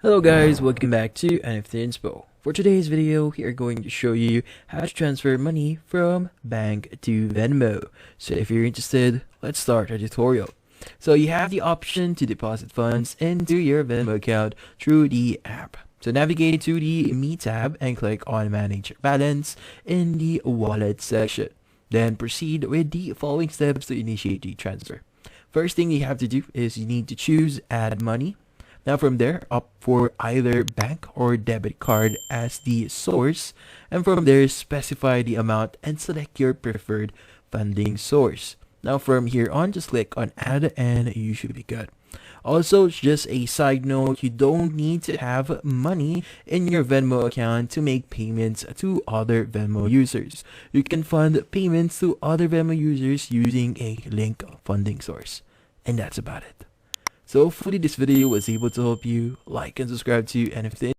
Hello guys, welcome back to NFT Inspo. For today's video, we are going to show you how to transfer money from bank to Venmo. So if you're interested, let's start our tutorial. So you have the option to deposit funds into your Venmo account through the app. So navigate to the Me tab and click on Manage Balance in the Wallet section. Then proceed with the following steps to initiate the transfer. First thing you have to do is you need to choose Add Money. Now from there, opt for either bank or debit card as the source, and from there specify the amount and select your preferred funding source. Now from here on, just click on add and you should be good. Also, just a side note, you don't need to have money in your Venmo account to make payments to other Venmo users. You can fund payments to other Venmo users using a link funding source. And that's about it. So hopefully this video was able to help you. Like and subscribe to NFT.